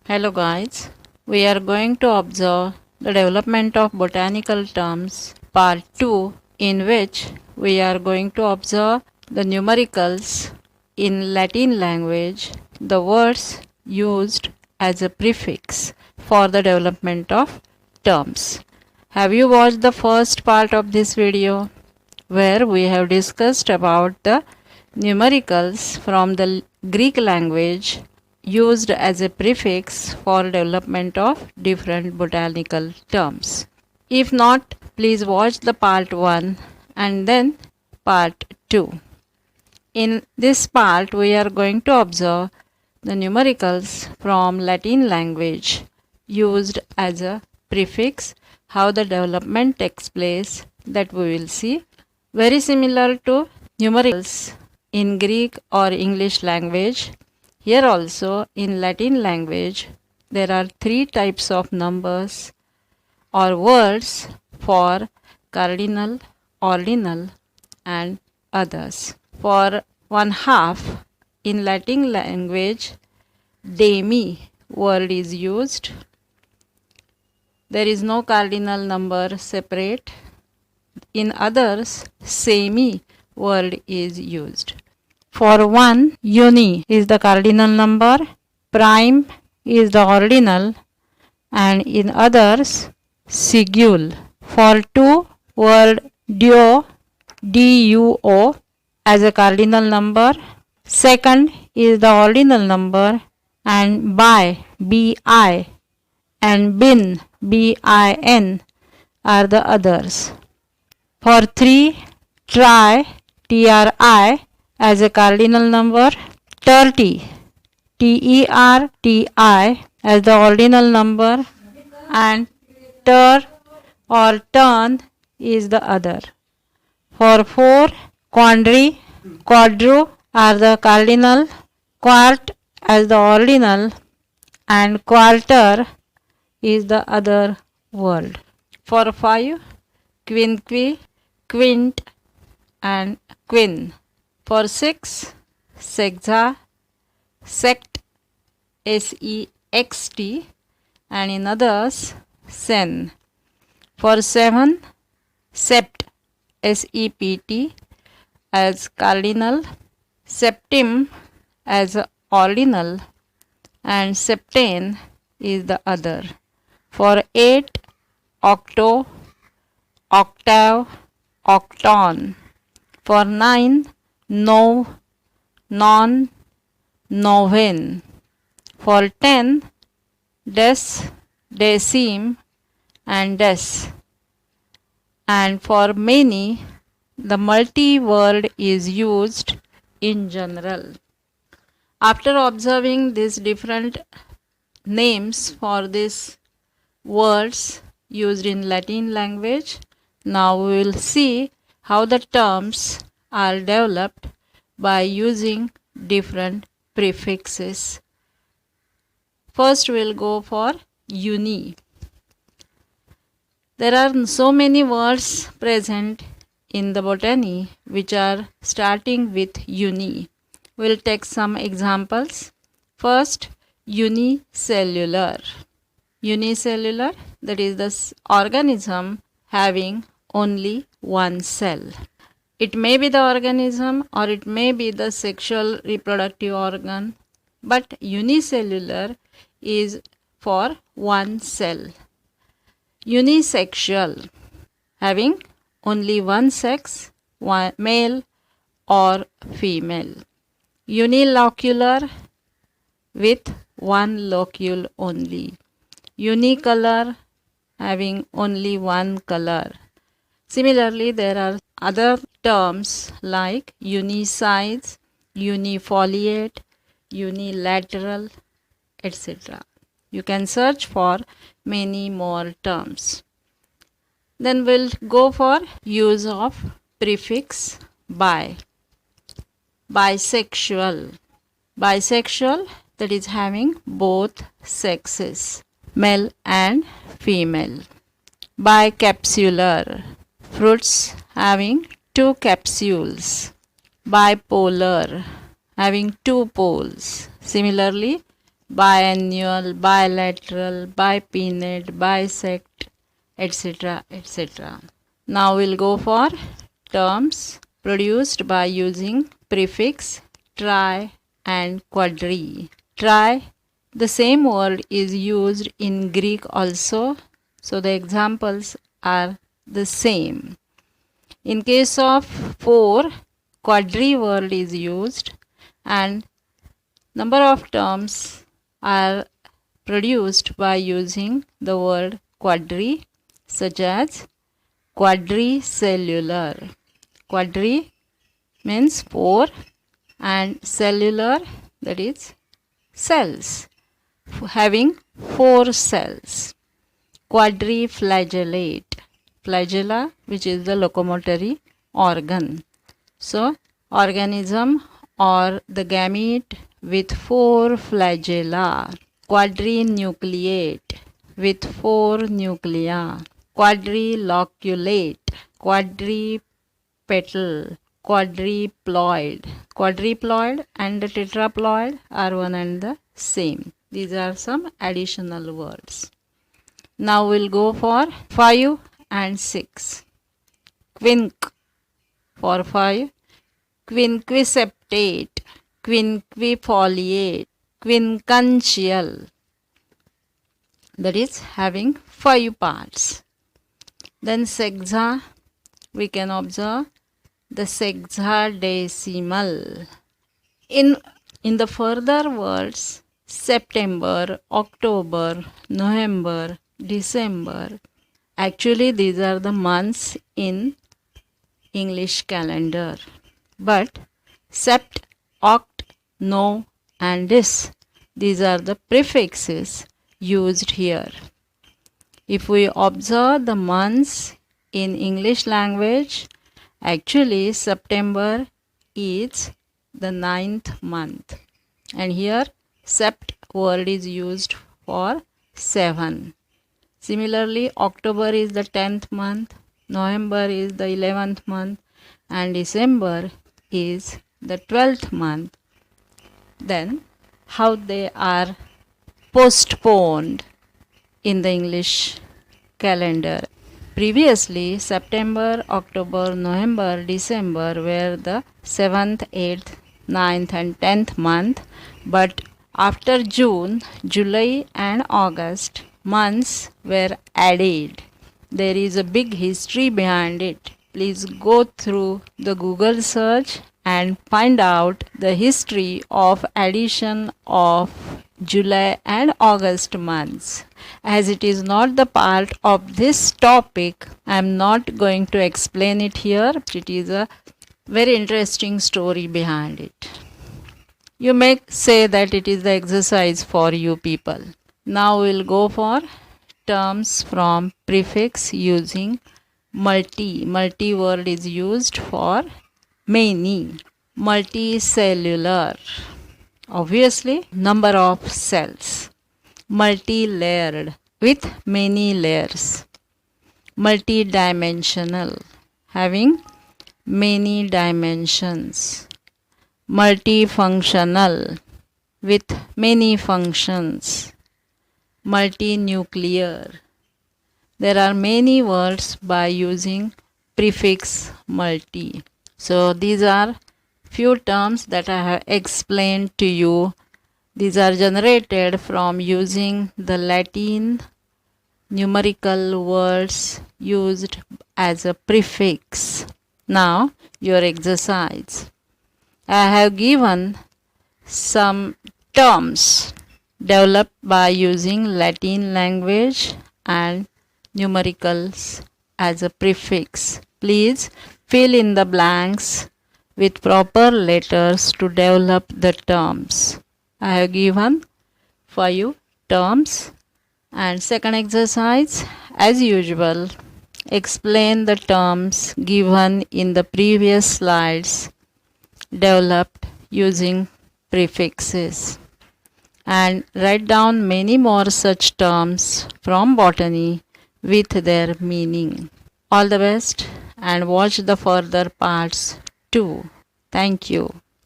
Hello guys, we are going to observe the development of botanical terms part 2, in which we are going to observe the numericals in Latin language, the words used as a prefix for the development of terms. Have you watched the first part of this video where we have discussed about the numericals from the Greek language used as a prefix for development of different botanical terms? If not, please watch the part 1 and then part 2. In this part, we are going to observe the numericals from Latin language used as a prefix, how the development takes place, that we will see. Very similar to numericals in Greek or English language, here also in Latin language there are three types of numbers or words for cardinal, ordinal and others. For 1/2 in Latin language, demi word is used. There is no cardinal number separate. In others, semi word is used. For 1, uni is the cardinal number, prime is the ordinal, and in others, sigul. For 2, word duo, duo, as a cardinal number, second is the ordinal number, and bi, bi, and bin, bin, are the others. For 3, tri, tri, as a cardinal number, terti, ter, ti, as the ordinal number, and ter or turn is the other. For 4, quadri, quadru are the cardinal, quart as the ordinal, and quarter is the other word. For 5, quinqui, quint and quin. For 6, sexa, sect, sext, and in others, sen. For 7, sept, sept, as cardinal, septim as ordinal, and septane is the other. For 8, octo, octave, octon. For 9, no, non, noven. For 10, des, decim and des. And for many, the multi-word is used in general. After observing these different names for these words used in Latin language, now we will see how the terms are developed by using different prefixes. First we will go for uni. There are so many words present in the botany which are starting with uni. We will take some examples. First, unicellular. Unicellular, that is the organism having only one cell. It may be the organism or it may be the sexual reproductive organ, but unicellular is for one cell. Unisexual, having only one sex, one male or female. Unilocular, with one locule only. Unicolor, having only one color. Similarly, there are other terms like unisize, unifoliate, unilateral, etc. You can search for many more terms. Then we'll go for use of prefix bi. Bisexual. Bisexual, that is having both sexes, male and female. Bicapsular, fruits having two capsules. Bipolar, having two poles. Similarly, biannual, bilateral, bipinnate, bisect, etc. etc. Now we'll go for terms produced by using prefix tri and quadri. Tri, the same word is used in Greek also, so the examples are the same. In case of 4, quadri word is used and number of terms are produced by using the word quadri, such as quadricellular. Quadri means 4 and cellular, that is cells, having 4 cells. Quadriflagellate, flagella which is the locomotory organ. So organism or the gamete with 4 flagella. Quadrinucleate with 4 nuclei. Quadriloculate, quadripetal, quadriploid. Quadriploid and the tetraploid are one and the same. These are some additional words. Now we'll go for 5 and 6. Quinque for 5, quinquiseptate, quinquefoliate, quincuncial, that is having 5 parts. Then sexa, we can observe the sexadecimal. In the further words, September, October, November, December, actually these are the months in English calendar. But sept, oct, no and dis, these are the prefixes used here. If we observe the months in English language, actually September is the 9th month, and here sept word is used for 7. Similarly, October is the 10th month, November is the 11th month, and December is the 12th month. Then how they are postponed in the English calendar. Previously, September, October, November, December were the 7th, 8th, 9th and 10th month, but after June, July and August months were added. There is a big history behind it. Please go through the Google search and find out the history of addition of July and August months. As it is not the part of this topic, I am not going to explain it here. It is a very interesting story behind it. You may say that it is the exercise for you people. Now we will go for terms from prefix using multi. Multi word is used for many. Multicellular, obviously number of cells. Multi-layered, with many layers. Multidimensional, having many dimensions. Multifunctional, with many functions. Multinuclear. There are many words by using prefix multi. So these are few terms that I have explained to you. These are generated from using the Latin numerical words used as a prefix. Now your exercise. I have given some terms developed by using Latin language and numericals as a prefix. Please fill in the blanks with proper letters to develop the terms. I have given 5 terms. And second exercise, as usual, explain the terms given in the previous slides developed using prefixes, and write down many more such terms from botany with their meaning. All the best and watch the further parts too. Thank you.